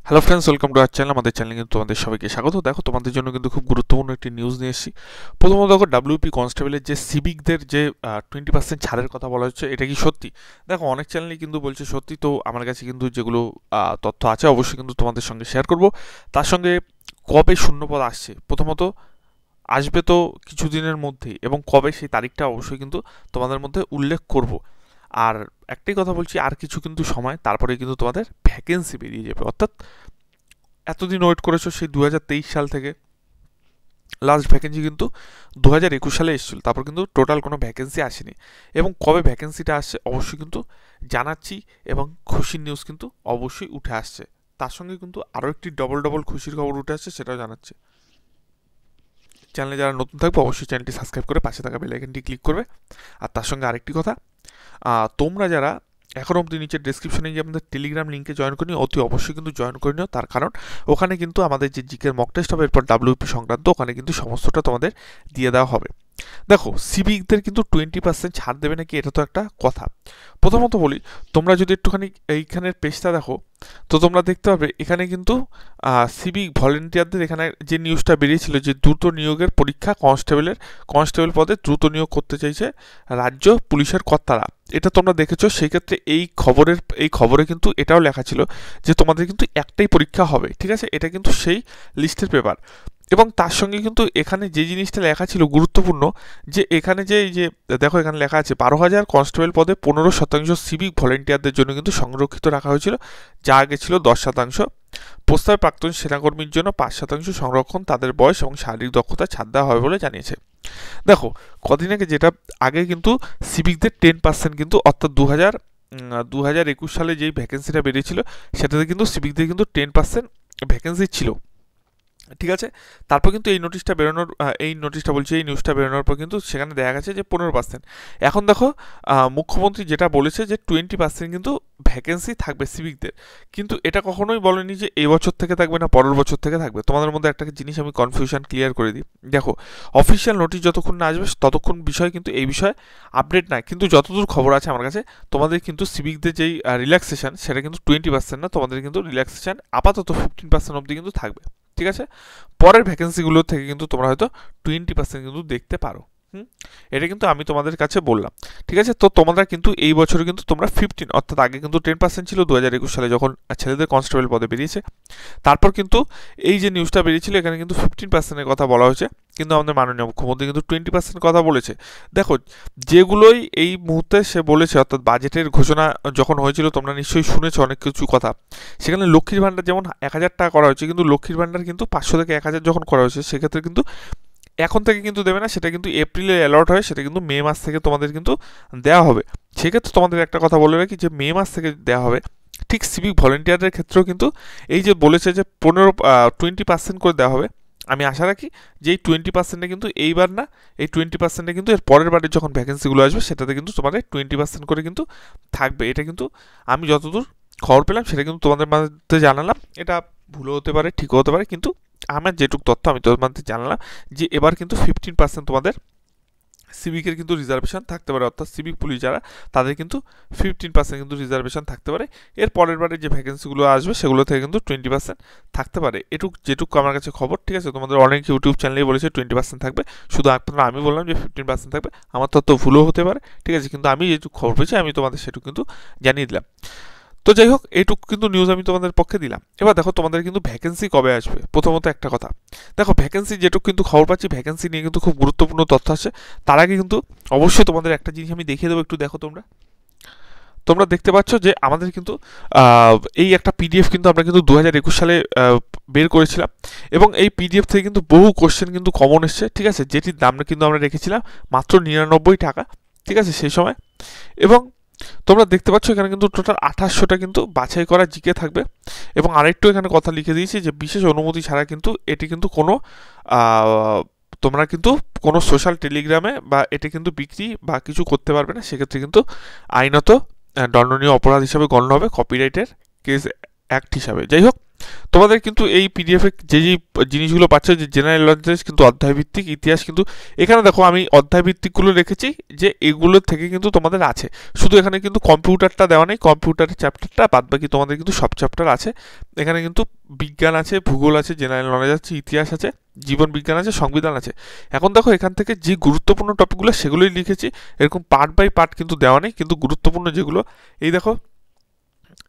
Hello friends, welcome to our channel. আমাদের চ্যানেলে কিন্তু তোমাদের সবাইকে স্বাগত। দেখো, তোমাদের জন্য কিন্তু খুব গুরুত্বপূর্ণ একটি নিউজ নিয়ে এসেছি। প্রথমত দেখো, ডাব্লিউপি কনস্টেবলের যে সিভিকদের যে 20% ছাড়ের কথা বলা হচ্ছে, এটা কি সত্যি? দেখো, অনেক চ্যানেলই কিন্তু বলছে সত্যি। তো আমার কাছে কিন্তু যেগুলো তথ্য আছে অবশ্যই কিন্তু তোমাদের সঙ্গে শেয়ার করব। তার সঙ্গে কবে শূন্যপদ আসছে, প্রথমত আসবে তো কিছুদিনের মধ্যেই, এবং কবে সেই তারিখটা অবশ্যই কিন্তু তোমাদের মধ্যে উল্লেখ করব। আর একটাই কথা বলছি, আর কিছু কিন্তু সময়, তারপরে কিন্তু তোমাদের ভ্যাকেন্সি বেরিয়ে যাবে। অর্থাৎ এতদিন ওয়েট করেছো সেই 2023 সাল থেকে, লাস্ট ভ্যাকেন্সি কিন্তু 2021 সালে এসেছিল, তারপর কিন্তু টোটাল কোনো ভ্যাকেন্সি আসেনি। এবং কবে ভ্যাকেন্সিটা আসছে অবশ্যই কিন্তু জানাচ্ছি, এবং খুশির নিউজ কিন্তু অবশ্যই উঠে আসছে। তার সঙ্গে কিন্তু আরও একটি ডবল ডবল খুশির খবর উঠে আসছে, সেটাও জানাচ্ছে। চ্যানেলে যারা নতুন থাকবে অবশ্যই চ্যানেলটি সাবস্ক্রাইব করে পাশে থাকা বেল আইকনটি ক্লিক করবে। আর তার সঙ্গে আরেকটি কথা, তোমরা যারা এখন অবধি নিচের ডেসক্রিপশনে গিয়ে আমাদের টেলিগ্রাম লিঙ্কে জয়েন করে নিও, অতি অবশ্যই কিন্তু জয়েন করে নিও। তার কারণ ওখানে কিন্তু আমাদের যে জিকের মক টেস্ট হবে এরপর ডাব্লিউপি সংক্রান্ত, ওখানে কিন্তু সমস্তটা তোমাদের দিয়ে দেওয়া হবে। দেখো, সিভিকদের কিন্তু 20% ছাড় দেবে নাকি, এটা তো একটা কথা। প্রথমত বলি, তোমরা যদি একটুখানি এইখানের পেজটা দেখো, তো তোমরা দেখতে পাবে এখানে কিন্তু সিভিক ভলেন্টিয়ারদের এখানে যে নিউজটা বেরিয়েছিল যে দ্রুত নিয়োগের পরীক্ষা কনস্টেবল পদে দ্রুত নিয়োগ করতে চাইছে রাজ্য পুলিশের কর্তারা। এটা তোমরা দেখেছো। সেই ক্ষেত্রে এই খবরে কিন্তু এটাও লেখা ছিল যে তোমাদের কিন্তু একটাই পরীক্ষা হবে, ঠিক আছে? এটা কিন্তু সেই লিস্টের পেপার। এবং তার সঙ্গে কিন্তু এখানে যে জিনিসটা লেখা ছিল গুরুত্বপূর্ণ, যে এখানে যে এই যে দেখো, এখানে লেখা আছে 12,000 কনস্টেবল পদে 15% সিভিক ভলেন্টিয়ারদের জন্য কিন্তু সংরক্ষিত রাখা হয়েছিল, যা আগে ছিল 10%। প্রস্তাবে প্রাক্তন সেনাকর্মীর জন্য 5% সংরক্ষণ, তাদের বয়স এবং শারীরিক দক্ষতা ছাড় দেওয়া হবে বলে জানিয়েছে। দেখো, কদিন আগে যেটা আগে কিন্তু সিভিকদের 10% কিন্তু, অর্থাৎ 2021 সালে যেই ভ্যাকেন্সিটা বেরিয়েছিল সেটাতে কিন্তু সিভিকদের কিন্তু 10% ভ্যাকেন্সি ছিল, ঠিক আছে? তারপর কিন্তু এই নিউজটা বেরোনোর পর কিন্তু সেখানে দেখা গেছে যে 15%। এখন দেখো, মুখ্যমন্ত্রী যেটা বলেছে যে 20% কিন্তু ভ্যাকেন্সি থাকবে সিভিকদের, কিন্তু এটা কখনোই বলেনি যে এই বছর থেকে থাকবে না পরের বছর থেকে থাকবে। তোমাদের মধ্যে একটা জিনিস আমি কনফিউশন ক্লিয়ার করে দিই। দেখো, অফিসিয়াল নোটিশ যতক্ষণ না আসবে ততক্ষণ বিষয় কিন্তু এই বিষয়ে আপডেট নাই, কিন্তু যতদূর খবর আছে আমার কাছে, তোমাদের কিন্তু সিভিকদের যেই রিল্যাক্সেশন সেটা কিন্তু 20% না, তোমাদের কিন্তু রিল্যাক্সেশন আপাতত 15% অবধি কিন্তু থাকবে, ঠিক আছে? পরের ভ্যাকেন্সিগুলো থেকে কিন্তু তোমরা হয়তো 20% কিন্তু দেখতে পারো। এটা কিন্তু আমি তোমাদের কাছে বললাম, ঠিক আছে? তো তোমরা কিন্তু এই বছরে কিন্তু তোমরা 15, অর্থাৎ আগে কিন্তু 10% ছিল 2021 সালে যখন ছেলেদের কনস্টেবল পদে বেরিয়েছে। তারপর কিন্তু এই যে নিউজটা বেরিয়েছিল এখানে কিন্তু 15%-এর কথা বলা হয়েছে, কিন্তু আমাদের মাননীয় মুখ্যমন্ত্রী কিন্তু 20% কথা বলেছে। দেখো, যেগুলোই এই মুহূর্তে সে বলেছে, অর্থাৎ বাজেটের ঘোষণা যখন হয়েছিল তোমরা নিশ্চয়ই শুনেছো অনেক কিছু কথা। সেখানে লক্ষ্মীর ভাণ্ডার যেমন 1,000 টাকা করা হয়েছে, কিন্তু লক্ষ্মীর ভাণ্ডার কিন্তু 500 থেকে 1,000 যখন করা হয়েছে সেক্ষেত্রে কিন্তু এখন থেকে কিন্তু দেবে না, সেটা কিন্তু এপ্রিলে অ্যালট হয়, সেটা কিন্তু মে মাস থেকে তোমাদের কিন্তু দেওয়া হবে। সেক্ষেত্রে তোমাদের একটা কথা বলে রাখি যে মে মাস থেকে দেওয়া হবে। ঠিক সিভিক ভলেন্টিয়ারদের ক্ষেত্রেও কিন্তু এই যে বলেছে যে 20% করে দেওয়া হবে, আমি আশা রাখি যে এই 20%-এ কিন্তু এইবার না, এই 20%-এ কিন্তু এর পরের বারের যখন ভ্যাকেন্সিগুলো আসবে সেটাতে কিন্তু তোমাদের 20% করে কিন্তু থাকবে। এটা কিন্তু আমি যতদূর খবর পেলাম সেটা কিন্তু তোমাদের মধ্যে জানালাম। এটা ভুলও হতে পারে, ঠিকও হতে পারে, কিন্তু আমার যেটুকু তথ্য আমি তোমাদের জানালাম যে এবার কিন্তু 15% তোমাদের সিভিকের কিন্তু রিজার্ভেশন থাকতে পারে, অর্থাৎ সিভিক পুলিশ যারা তাদের কিন্তু 15% কিন্তু রিজার্ভেশন থাকতে পারে। এর পরের বারে যে ভ্যাকেন্সিগুলো আসবে সেগুলো থেকে কিন্তু 20% থাকতে পারে। যেটুকু আমার কাছে খবর, ঠিক আছে? তোমাদের অনেক ইউটিউব চ্যানেলেই বলেছে 20% থাকবে, শুধু আপনারা আমি বললাম যে 15% থাকবে। আমার তথ্য ভুলও হতে পারে, ঠিক আছে? কিন্তু আমি যেটুকু খবর পেয়েছি আমি তোমাদের সেটুকু কিন্তু জানিয়ে দিলাম। তো যাই হোক, এইটুকু কিন্তু নিউজ আমি তোমাদের পক্ষে দিলাম। এবার দেখো, তোমাদের কিন্তু ভ্যাকেন্সি কবে আসবে। প্রথমত একটা কথা, দেখো, ভ্যাকেন্সি যেটুকু কিন্তু খবর পাচ্ছি, ভ্যাকেন্সি নিয়ে কিন্তু খুব গুরুত্বপূর্ণ তথ্য আছে। তার আগে কিন্তু অবশ্যই তোমাদের একটা জিনিস আমি দেখিয়ে দেবো, একটু দেখো। তোমরা দেখতে পাচ্ছ যে আমাদের কিন্তু এই একটা পিডিএফ কিন্তু আমরা কিন্তু 2021 সালে বের করেছিলাম, এবং এই পিডিএফ থেকে কিন্তু বহু কোশ্চেন কিন্তু কমন এসছে, ঠিক আছে? যেটির দাম কিন্তু আমরা রেখেছিলাম মাত্র 99 টাকা, ঠিক আছে, সেই সময়। এবং তোমরা দেখতে পাচ্ছ এখানে কিন্তু টোটাল 2800টা কিন্তু বাছাই করা জিকে থাকবে। এবং আরেকটু এখানে কথা লিখে দিয়েছি যে বিশেষ অনুমতি ছাড়া কিন্তু এটি কিন্তু কোনো তোমরা কিন্তু কোনো সোশ্যাল টেলিগ্রামে বা এটি কিন্তু বিক্রি বা কিছু করতে পারবে না, সেক্ষেত্রে কিন্তু আইনত দণ্ডনীয় অপরাধ হিসাবে গণ্য হবে, কপিরাইটের কেস অ্যাক্ট হিসাবে। যাই হোক, তোমাদের কিন্তু এই পিডিএফে যে জিনিসগুলো পাচ্ছ, যে জেনারেল নলেজ কিন্তু অধ্যায় ভিত্তিক, ইতিহাস কিন্তু এখানে দেখো আমি অধ্যায় ভিত্তিকগুলো রেখেছি যে এগুলো থেকে কিন্তু তোমাদের আছে। শুধু এখানে কিন্তু কম্পিউটারটা দেওয়া নেই, কম্পিউটারের চ্যাপ্টারটা বাদ বাকি তোমাদের কিন্তু সব চ্যাপ্টার আছে। এখানে কিন্তু বিজ্ঞান আছে, ভূগোল আছে, জেনারেল নলেজ আছে, ইতিহাস আছে, জীবন বিজ্ঞান আছে, সংবিধান আছে। এখন দেখো এখান থেকে যে গুরুত্বপূর্ণ টপিকগুলো সেগুলোই লিখেছি, এরকম পার্ট বাই পার্ট কিন্তু দেওয়া নেই, কিন্তু গুরুত্বপূর্ণ যেগুলো, এই দেখো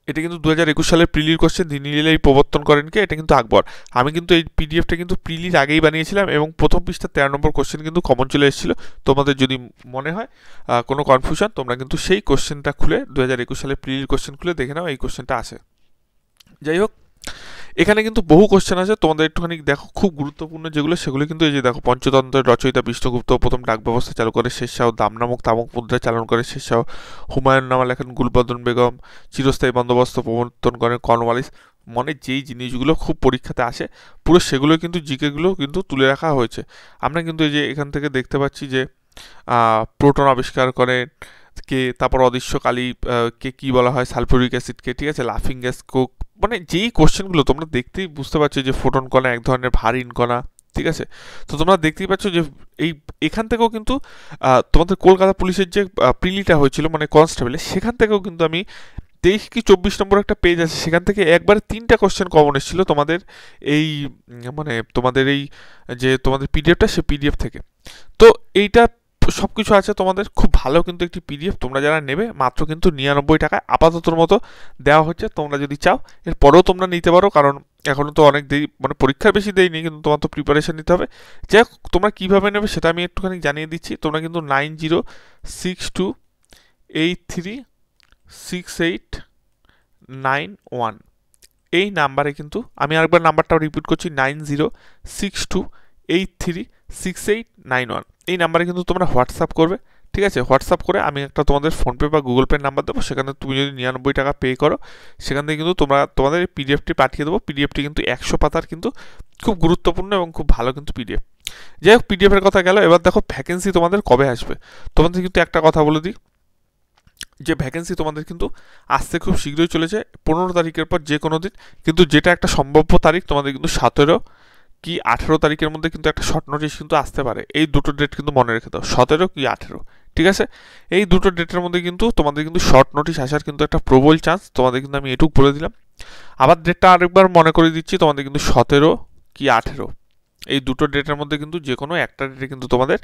এটা কিন্তু 2021 সালের প্রিলির কোশ্চেন, দিনলীলা এই প্রবর্তন করেন কে, এটা কিন্তু আকবর। আমি কিন্তু এই পিডিএফটা কিন্তু প্রিলির আগেই বানিয়েছিলাম এবং প্রথম পৃষ্ঠা 13 নম্বর কোশ্চেন কিন্তু কমন চলে এসেছিল। তোমাদের যদি মনে হয় কোনো কনফিউশন, তোমরা কিন্তু সেই কোশ্চেনটা খুলে 2021 সালের প্রিলির কোশ্চেন খুলে দেখে নাও, এই কোশ্চেনটা আসে। যাই হোক, এখানে কিন্তু বহু কোশ্চেন আছে, তোমাদের একটুখানি দেখো খুব গুরুত্বপূর্ণ যেগুলো সেগুলো কিন্তু এই যে দেখো, পঞ্চতন্ত্রের রচয়িতা বিষ্ণুগুপ্ত প্রথম ডাক ব্যবস্থা চালু করে, শেরশাহ দাম নামক তামক মুদ্রা চালন করে, শেরশাহ হুমায়ুন নামা লেখেন, গুলবদন বেগম চিরস্থায়ী বন্দোবস্ত প্রবর্তন করেন, কর্নওয়ালিস, মানে যেই জিনিসগুলো খুব পরীক্ষাতে আসে পুরো সেগুলো কিন্তু জিকেগুলো কিন্তু তুলে রাখা হয়েছে। আমরা কিন্তু এই যে এখান থেকে দেখতে পাচ্ছি যে প্রোটন আবিষ্কার করেন কে, তারপর অদৃশ্য কালী কে কী বলা হয়, সালফিউরিক অ্যাসিডকে, ঠিক আছে, লাফিং গ্যাস কোক, মানে যেই কোশ্চেনগুলো তোমরা দেখতেই বুঝতে পারছো যে ফোটন কণা এক ধরনের ভারী কণা, ঠিক আছে। তো তোমরা দেখতেই পাচ্ছ যে এই এখান থেকেও কিন্তু তোমাদের কলকাতা পুলিশের যে প্রিলিটা হয়েছিল মানে কনস্টেবলের, সেখান থেকেও কিন্তু আমি 23 কি 24 নম্বর একটা পেজ আছে, সেখান থেকে একবারে 3টা কোশ্চেন কমন এসেছিলো তোমাদের এই মানে তোমাদের এই যে তোমাদের পিডিএফটা, সে পিডিএফ থেকে। তো এইটা সব কিছু আছে তোমাদের, খুব ভালো কিন্তু একটি পিডিএফ, তোমরা যারা নেবে মাত্র কিন্তু 99 টাকায় আপাততর মতো দেওয়া হচ্ছে। তোমরা যদি চাও এরপরেও তোমরা নিতে পারো, কারণ এখনও তো অনেক দেরি, মানে পরীক্ষার বেশি দেরি নেই, কিন্তু তোমার তো প্রিপারেশন নিতে হবে। যাই হোক, তোমরা কীভাবে নেবে সেটা আমি একটুখানি জানিয়ে দিচ্ছি। তোমরা কিন্তু 9062836891 এই নাম্বারে কিন্তু, আমি আরেকবার নাম্বারটাও রিপিট করছি, 9062836891 এই নাম্বারে কিন্তু তোমরা হোয়াটসঅ্যাপ করবে, ঠিক আছে। হোয়াটসঅ্যাপ করে আমি একটা তোমাদের ফোনপে বা গুগল পে নাম্বার দেবো, সেখানে তুমি যদি 99 টাকা পে করো, সেখান থেকে কিন্তু তোমরা তোমাদের পিডিএফটি পাঠিয়ে দেবো। পিডিএফটি কিন্তু 100 পাতার, কিন্তু খুব গুরুত্বপূর্ণ এবং খুব ভালো কিন্তু পিডিএফ। যাই হোক, পিডিএফের কথা গেল, এবার দেখো ভ্যাকেন্সি তোমাদের কবে আসবে। তোমাদের কিন্তু একটা কথা বলে দিই, যে ভ্যাকেন্সি তোমাদের কিন্তু আসতে খুব শীঘ্রই চলেছে, 15 তারিখের পর যে কোনো দিন, কিন্তু যেটা একটা সম্ভাব্য তারিখ তোমাদের কিন্তু 17 কি 18 তারিখের মধ্যে কিন্তু একটা শর্ট নোটিশ কিন্তু আসতে পারে। এই দুটো ডেট কিন্তু মনে রেখে দাও, 17 কি 18, ঠিক আছে। এই দুটো ডেটের মধ্যে কিন্তু তোমাদের কিন্তু শর্ট নোটিশ আসার কিন্তু একটা প্রবল চান্স, তোমাদের কিন্তু আমি এটুকু বলে দিলাম। আবার ডেটটা আরেকবার মনে করে দিচ্ছি, তোমাদের কিন্তু 17 কি 18 এই দুটো ডেটের মধ্যে কিন্তু যে কোনো একটা ডেটে কিন্তু তোমাদের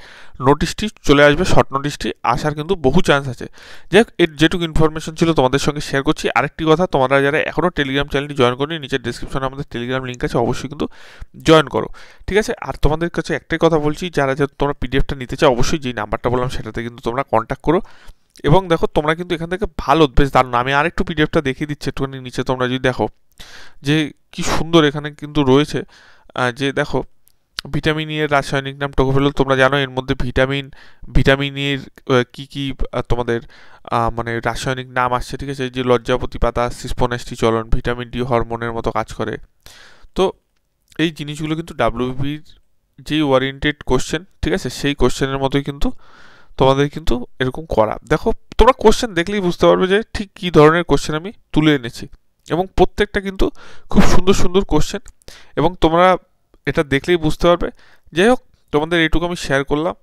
নোটিশটি চলে আসবে, শর্ট নোটিশটি আসার কিন্তু বহু চান্স আছে। যাই হোক, এর যেটুকু ইনফরমেশন ছিল তোমাদের সঙ্গে শেয়ার করছি। আরেকটি কথা, তোমরা যারা এখনও টেলিগ্রাম চ্যানেলটি জয়েন করনি, নিচের ডিসক্রিপশনে আমাদের টেলিগ্রাম লিঙ্ক আছে, অবশ্যই কিন্তু জয়েন করো, ঠিক আছে। আর তোমাদের কাছে একটাই কথা বলছি, যারা তোমরা পিডিএফটা নিতে চাও, অবশ্যই যেই নাম্বারটা বললাম সেটাতে কিন্তু তোমরা কন্ট্যাক্ট করো। এবং দেখো তোমরা কিন্তু এখান থেকে ভালো, বেশ দারুণ, আমি আরেকটু পিডিএফটা দেখিয়ে দিচ্ছি একটুখানি নিচে, তোমরা যদি দেখো যে কি সুন্দর এখানে কিন্তু রয়েছে, যে দেখো ভিটামিন ই এর রাসায়নিক নাম টোকোফেরল, তোমরা জানো এর মধ্যে ভিটামিন এর কি কি তোমাদের মানে রাসায়নিক নাম আসছে, ঠিক আছে। যে লজ্জাপতি পাতা, সিস্পোনেস্টি চলন, ভিটামিন ডি হরমোনের মতো কাজ করে। তো এই জিনিসগুলো কিন্তু ডাব্লিউবির যেই ওরিয়েন্টেড কোশ্চেন, ঠিক আছে, সেই কোশ্চেনের মতোই কিন্তু তোমাদের কিন্তু এরকম করা। দেখো তোমরা কোশ্চেন দেখলেই বুঝতে পারবে যে ঠিক কী ধরনের কোশ্চেন আমি তুলে এনেছি, এবং প্রত্যেকটা কিন্তু খুব সুন্দর সুন্দর কোশ্চেন, এবং তোমরা এটা দেখলেই বুঝতে পারবে। যাই হোক, তোমাদের এইটুকু আমি শেয়ার করলাম।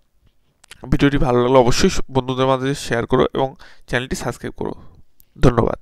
ভিডিওটি ভালো লাগলে অবশ্যই বন্ধুদের মাঝে শেয়ার করো এবং চ্যানেলটি সাবস্ক্রাইব করো। ধন্যবাদ।